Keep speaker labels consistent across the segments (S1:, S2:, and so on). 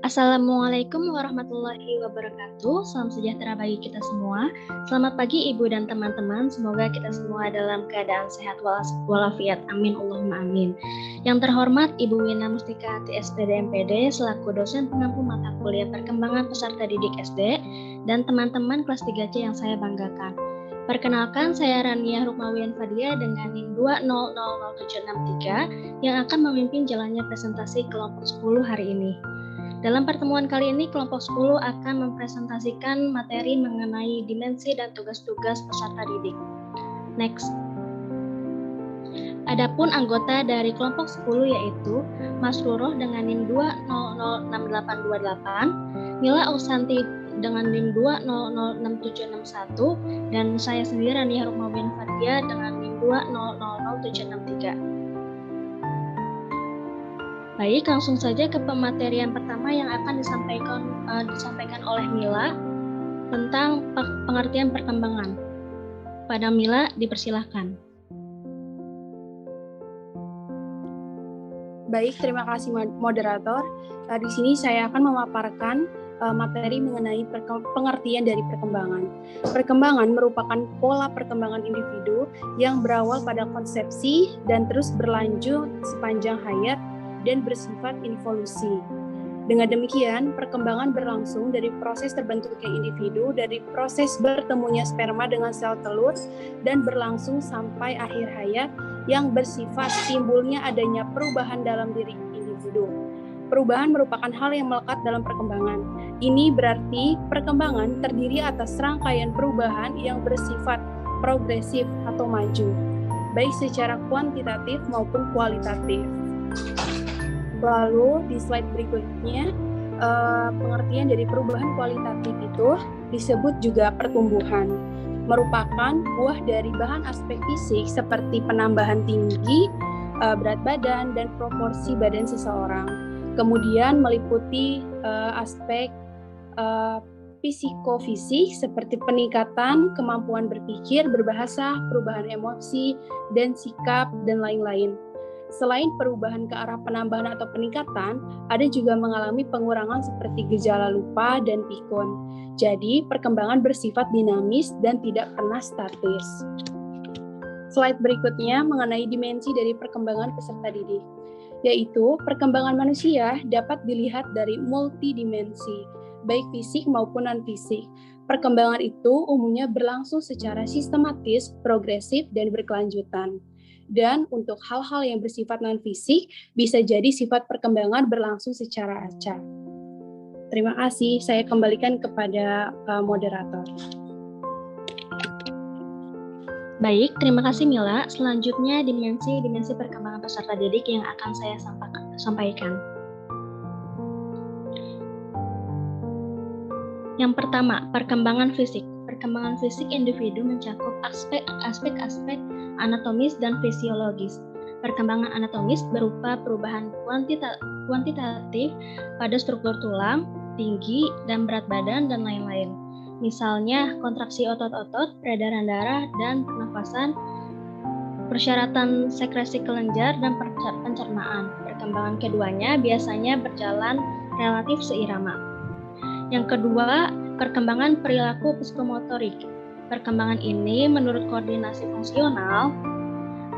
S1: Assalamualaikum warahmatullahi wabarakatuh. Salam sejahtera bagi kita semua. Selamat pagi Ibu dan teman-teman. Semoga kita semua dalam keadaan sehat walafiat. Amin Allahumma amin. Yang terhormat Ibu Wina Mustika SPD MPD selaku dosen pengampu mata kuliah perkembangan peserta didik SD dan teman-teman kelas 3C yang saya banggakan. Perkenalkan, saya Rania Rukmawian Fadia dengan NIM 2000763 yang akan memimpin jalannya presentasi kelompok 10 hari ini. Dalam pertemuan kali ini, kelompok 10 akan mempresentasikan materi mengenai dimensi dan tugas-tugas peserta didik. Next. Adapun anggota dari kelompok 10 yaitu Mas Ruroh dengan NIM 2006828, Mila Ausanti dengan NIM 2006761, dan saya sendiri Rania Rukmawian Fadia dengan NIM 2000763. Baik, langsung saja ke pematerian pertama yang akan disampaikan oleh Mila tentang pengertian perkembangan. Pada Mila, dipersilahkan.
S2: Baik, terima kasih moderator. Di sini saya akan memaparkan materi mengenai pengertian dari perkembangan. Perkembangan merupakan pola perkembangan individu yang berawal pada konsepsi dan terus berlanjut sepanjang hayat dan bersifat involusi. Dengan demikian, perkembangan berlangsung dari proses terbentuknya individu, dari proses bertemunya sperma dengan sel telur, dan berlangsung sampai akhir hayat yang bersifat timbulnya adanya perubahan dalam diri individu. Perubahan merupakan hal yang melekat dalam perkembangan. Ini berarti perkembangan terdiri atas rangkaian perubahan yang bersifat progresif atau maju, baik secara kuantitatif maupun kualitatif. Lalu di slide berikutnya, pengertian dari perubahan kualitatif itu disebut juga pertumbuhan. Merupakan buah dari bahan aspek fisik seperti penambahan tinggi, berat badan, dan proporsi badan seseorang. Kemudian meliputi aspek psikofisik seperti peningkatan kemampuan berpikir, berbahasa, perubahan emosi, dan sikap, dan lain-lain. Selain perubahan ke arah penambahan atau peningkatan, ada juga mengalami pengurangan seperti gejala lupa dan pikun. Jadi, perkembangan bersifat dinamis dan tidak pernah statis. Slide berikutnya mengenai dimensi dari perkembangan peserta didik, yaitu perkembangan manusia dapat dilihat dari multidimensi, baik fisik maupun non-fisik. Perkembangan itu umumnya berlangsung secara sistematis, progresif, dan berkelanjutan. Dan untuk hal-hal yang bersifat non-fisik, bisa jadi sifat perkembangan berlangsung secara acak. Terima kasih, saya kembalikan kepada moderator.
S1: Baik, terima kasih Mila. Selanjutnya dimensi perkembangan peserta didik yang akan saya sampaikan. Yang pertama, perkembangan fisik. Perkembangan fisik individu mencakup aspek-aspek anatomis dan fisiologis. Perkembangan anatomis berupa perubahan kuantitatif pada struktur tulang, tinggi, dan berat badan, dan lain-lain. Misalnya, kontraksi otot-otot, peredaran darah, dan pernafasan, persyaratan sekresi kelenjar, dan pencernaan. Perkembangan keduanya biasanya berjalan relatif seirama. Yang kedua, perkembangan perilaku psikomotorik. Perkembangan ini menurut koordinasi fungsional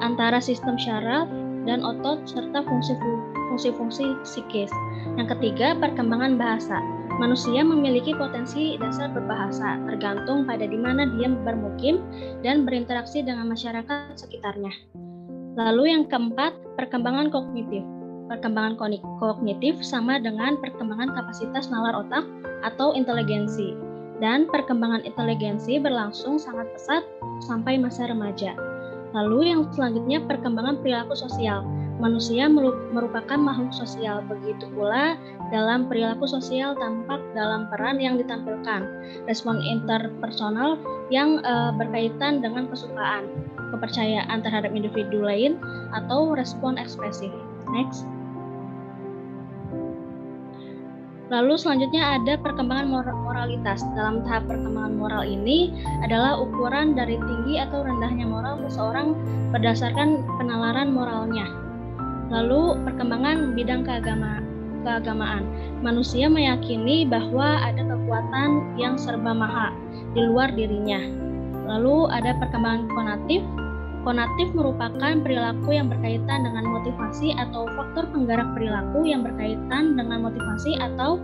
S1: antara sistem syaraf dan otot serta fungsi-fungsi psikis. Yang ketiga, perkembangan bahasa. Manusia memiliki potensi dasar berbahasa, tergantung pada di mana dia bermukim dan berinteraksi dengan masyarakat sekitarnya. Lalu yang keempat, perkembangan kognitif. Perkembangan kognitif sama dengan perkembangan kapasitas nalar otak atau inteligensi. Dan perkembangan inteligensi berlangsung sangat pesat sampai masa remaja. Lalu yang selanjutnya perkembangan perilaku sosial. Manusia merupakan makhluk sosial, begitu pula dalam perilaku sosial tampak dalam peran yang ditampilkan, respon interpersonal yang berkaitan dengan kesukaan, kepercayaan terhadap individu lain, atau respon ekspresif. Next. Lalu selanjutnya ada perkembangan moralitas. Dalam tahap perkembangan moral ini adalah ukuran dari tinggi atau rendahnya moral seseorang berdasarkan penalaran moralnya. Lalu perkembangan bidang keagamaan. Manusia meyakini bahwa ada kekuatan yang serba maha di luar dirinya. Lalu ada perkembangan konatif. Konatif merupakan perilaku yang berkaitan dengan motivasi atau faktor penggerak perilaku yang berkaitan dengan motivasi atau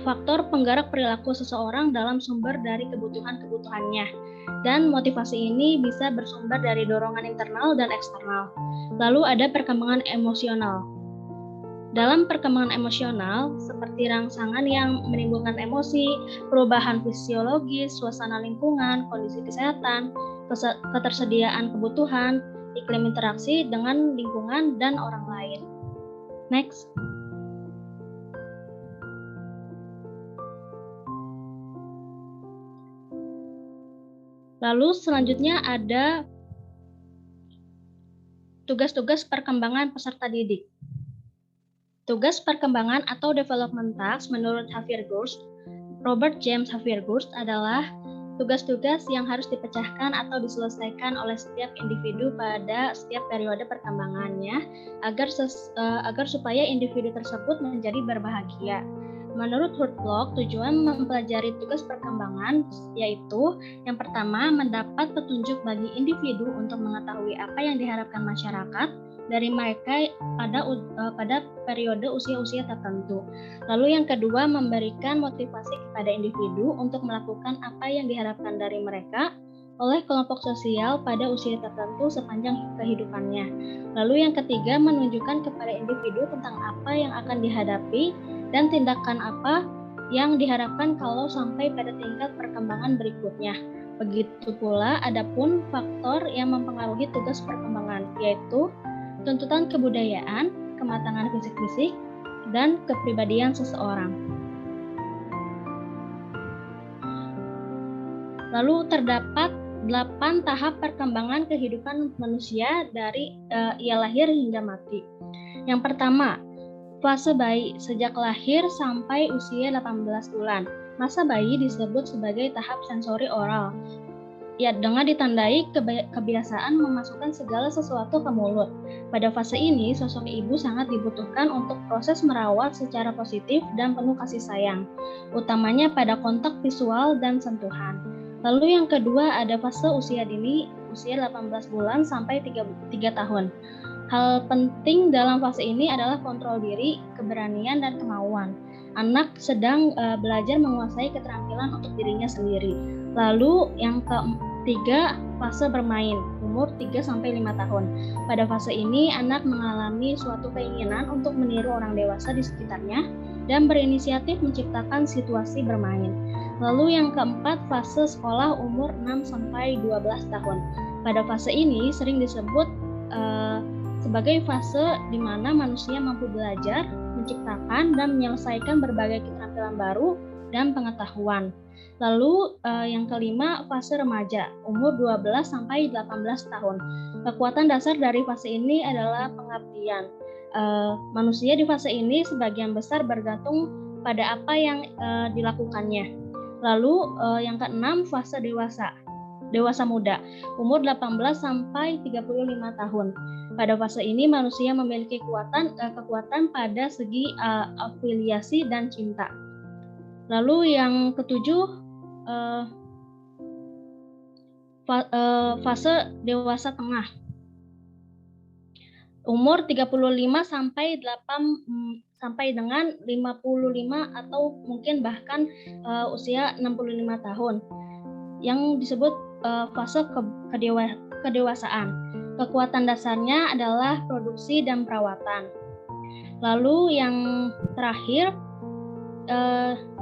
S1: faktor penggerak perilaku seseorang dalam sumber dari kebutuhan-kebutuhannya. Dan motivasi ini bisa bersumber dari dorongan internal dan eksternal. Lalu ada perkembangan emosional. Dalam perkembangan emosional, seperti rangsangan yang menimbulkan emosi, perubahan fisiologis, suasana lingkungan, kondisi kesehatan, ketersediaan kebutuhan, iklim interaksi dengan lingkungan dan orang lain. Next. Lalu selanjutnya ada tugas-tugas perkembangan peserta didik. Tugas perkembangan atau development task menurut Robert James Haverhurst adalah tugas-tugas yang harus dipecahkan atau diselesaikan oleh setiap individu pada setiap periode perkembangannya agar supaya individu tersebut menjadi berbahagia. Menurut Hurtlock, tujuan mempelajari tugas perkembangan yaitu yang pertama, mendapat petunjuk bagi individu untuk mengetahui apa yang diharapkan masyarakat dari mereka pada periode usia-usia tertentu. Lalu yang kedua, memberikan motivasi kepada individu untuk melakukan apa yang diharapkan dari mereka oleh kelompok sosial pada usia tertentu sepanjang kehidupannya. Lalu yang ketiga, menunjukkan kepada individu tentang apa yang akan dihadapi dan tindakan apa yang diharapkan kalau sampai pada tingkat perkembangan berikutnya. Begitu pula adapun faktor yang mempengaruhi tugas perkembangan, yaitu tuntutan kebudayaan, kematangan fisik-fisik, dan kepribadian seseorang. Lalu terdapat 8 tahap perkembangan kehidupan manusia dari ia lahir hingga mati. Yang pertama, fase bayi sejak lahir sampai usia 18 bulan. Masa bayi disebut sebagai tahap sensori oral. Ya, dengan ditandai kebiasaan memasukkan segala sesuatu ke mulut. Pada fase ini, sosok ibu sangat dibutuhkan untuk proses merawat secara positif dan penuh kasih sayang, utamanya pada kontak visual dan sentuhan. Lalu yang kedua ada fase usia dini, usia 18 bulan sampai 3 tahun. Hal penting dalam fase ini adalah kontrol diri, keberanian, dan kemauan. Anak sedang belajar menguasai keterampilan untuk dirinya sendiri. Lalu yang ketiga, fase bermain, umur 3-5 tahun. Pada fase ini, anak mengalami suatu keinginan untuk meniru orang dewasa di sekitarnya dan berinisiatif menciptakan situasi bermain. Lalu yang keempat, fase sekolah umur 6-12 tahun. Pada fase ini sering disebut sebagai fase di mana manusia mampu belajar, menciptakan, dan menyelesaikan berbagai keterampilan baru dan pengetahuan. Lalu yang kelima, fase remaja, umur 12-18 tahun. Kekuatan dasar dari fase ini adalah pengabdian. Manusia di fase ini sebagian besar bergantung pada apa yang dilakukannya. Lalu yang keenam, fase dewasa muda, umur 18-35 tahun. Pada fase ini manusia memiliki kekuatan pada segi afiliasi dan cinta. Lalu yang ketujuh, fase dewasa tengah, umur 35 sampai dengan 55 atau mungkin bahkan usia 65 tahun, yang disebut fase kedewasaan. Kekuatan dasarnya adalah produksi dan perawatan. Lalu yang terakhir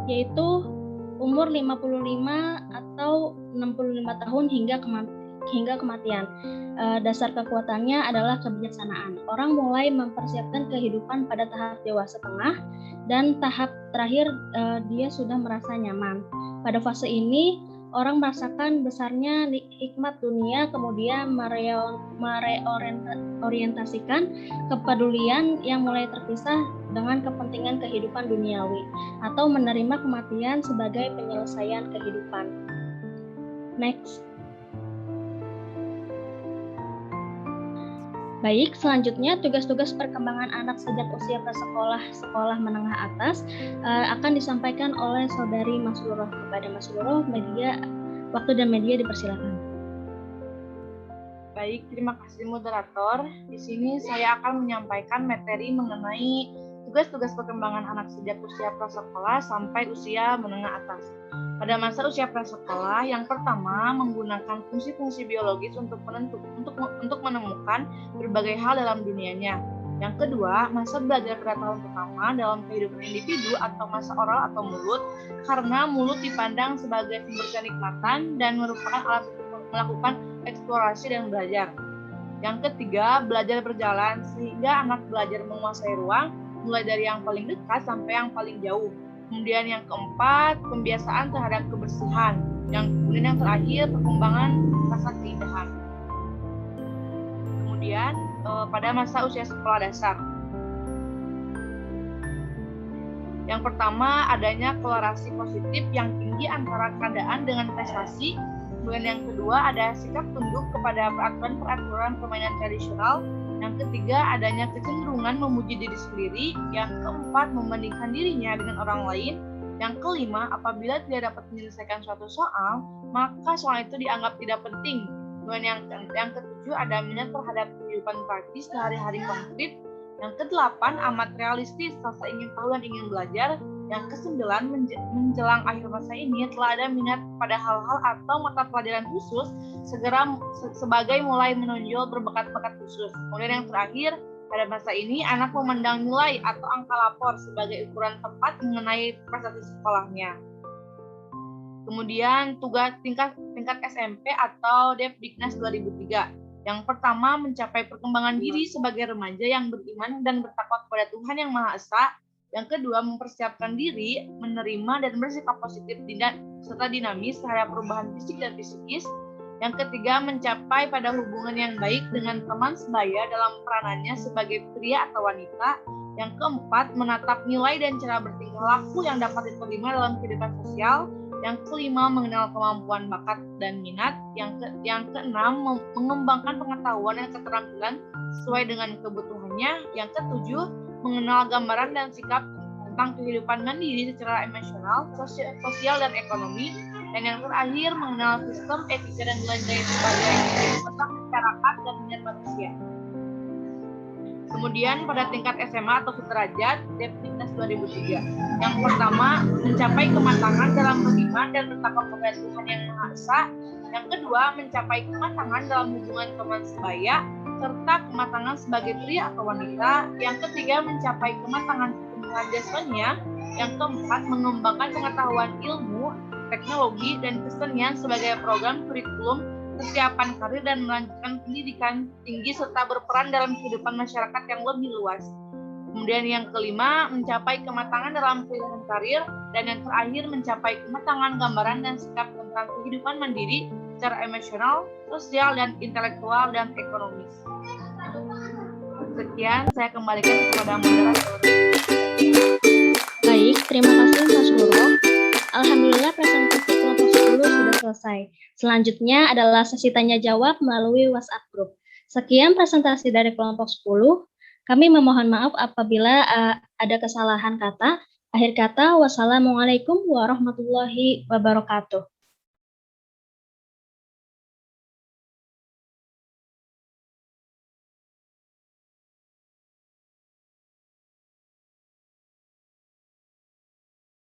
S1: yaitu umur 55 atau 65 tahun hingga kematian. Dasar kekuatannya adalah kebijaksanaan. Orang mulai mempersiapkan kehidupan pada tahap dewasa tengah dan tahap terakhir dia sudah merasa nyaman. Pada fase ini orang merasakan besarnya hikmat dunia, kemudian mereorientasikan kepedulian yang mulai terpisah dengan kepentingan kehidupan duniawi, atau menerima kematian sebagai penyelesaian kehidupan. Next. Baik, selanjutnya tugas-tugas perkembangan anak sejak usia prasekolah, sekolah menengah atas akan disampaikan oleh Saudari Masluroh. Kepada Masluroh, waktu dan media dipersilakan.
S3: Baik, terima kasih moderator. Di sini saya akan menyampaikan materi mengenai tugas-tugas perkembangan anak sejak usia prasekolah sampai usia menengah atas. Pada masa usia prasekolah, yang pertama menggunakan fungsi-fungsi biologis untuk menemukan berbagai hal dalam dunianya. Yang kedua, masa belajar pada tahun pertama dalam kehidupan individu atau masa oral atau mulut, karena mulut dipandang sebagai sumber kenikmatan dan merupakan alat untuk melakukan eksplorasi dan belajar. Yang ketiga, belajar berjalan sehingga anak belajar menguasai ruang, mulai dari yang paling dekat sampai yang paling jauh. Kemudian yang keempat, pembiasaan terhadap kebersihan. Kemudian yang terakhir, perkembangan rasa keindahan. Kemudian pada masa usia sekolah dasar. Yang pertama, adanya kolerasi positif yang tinggi antara keadaan dengan prestasi. Kemudian yang kedua, ada sikap tunduk kepada peraturan-peraturan permainan tradisional. Yang ketiga, adanya kecenderungan memuji diri sendiri. Yang keempat, membandingkan dirinya dengan orang lain. Yang kelima, apabila tidak dapat menyelesaikan suatu soal, maka soal itu dianggap tidak penting. Kemudian yang ketujuh, ada minat terhadap kehidupan praktis sehari-hari konkret. Yang kedelapan, amat realistis, rasa ingin tahu dan ingin belajar. Yang kesembilan, menjelang akhir masa ini telah ada minat pada hal-hal atau mata pelajaran khusus sebagai mulai menonjol berbakat-bakat khusus. Kemudian yang terakhir, pada masa ini anak memandang nilai atau angka lapor sebagai ukuran tepat mengenai prestasi sekolahnya. Kemudian tugas tingkat SMP atau Depdiknas 2003. Yang pertama, mencapai perkembangan diri sebagai remaja yang beriman dan bertakwa kepada Tuhan Yang Maha Esa. Yang kedua, mempersiapkan diri, menerima dan bersikap positif serta dinamis terhadap perubahan fisik dan psikis. Yang ketiga, mencapai pada hubungan yang baik dengan teman sebaya dalam peranannya sebagai pria atau wanita. Yang keempat, menatap nilai dan cara bertingkah laku yang dapat diterima dalam kehidupan sosial. Yang kelima, mengenal kemampuan bakat dan minat. Yang keenam, mengembangkan pengetahuan dan keterampilan sesuai dengan kebutuhannya. Yang ketujuh, mengenal gambaran dan sikap tentang kehidupan mandiri secara emosional, sosial dan ekonomi. Dan yang terakhir, mengenal sistem, etika dan nilai sebagai tentang masyarakat dan minat manusia. Kemudian pada tingkat SMA atau sederajat, Depdiknas 2003. Yang pertama, mencapai kematangan dalam beriman dan bertakwa kepada Tuhan Yang Maha Esa. Yang kedua, mencapai kematangan dalam hubungan teman sebaya, serta kematangan sebagai pria atau wanita. Yang ketiga, mencapai kematangan pertumbuhan jasmaninya. Yang keempat, mengembangkan pengetahuan ilmu, teknologi, dan kesenian sebagai program kurikulum, kesiapan karir, dan melanjutkan pendidikan tinggi serta berperan dalam kehidupan masyarakat yang lebih luas. Kemudian yang kelima, mencapai kematangan dalam kehidupan karir. Dan yang terakhir, mencapai kematangan gambaran dan sikap tentang kehidupan mandiri secara emosional, sosial, dan intelektual, dan ekonomis. Sekian, saya kembalikan kepada moderator.
S1: Baik, terima kasih Mas Guru. Alhamdulillah presentasi kelompok 10 sudah selesai. Selanjutnya adalah sesi tanya jawab melalui WhatsApp Group. Sekian presentasi dari kelompok 10. Kami memohon maaf apabila ada kesalahan kata. Akhir kata, wassalamualaikum warahmatullahi wabarakatuh.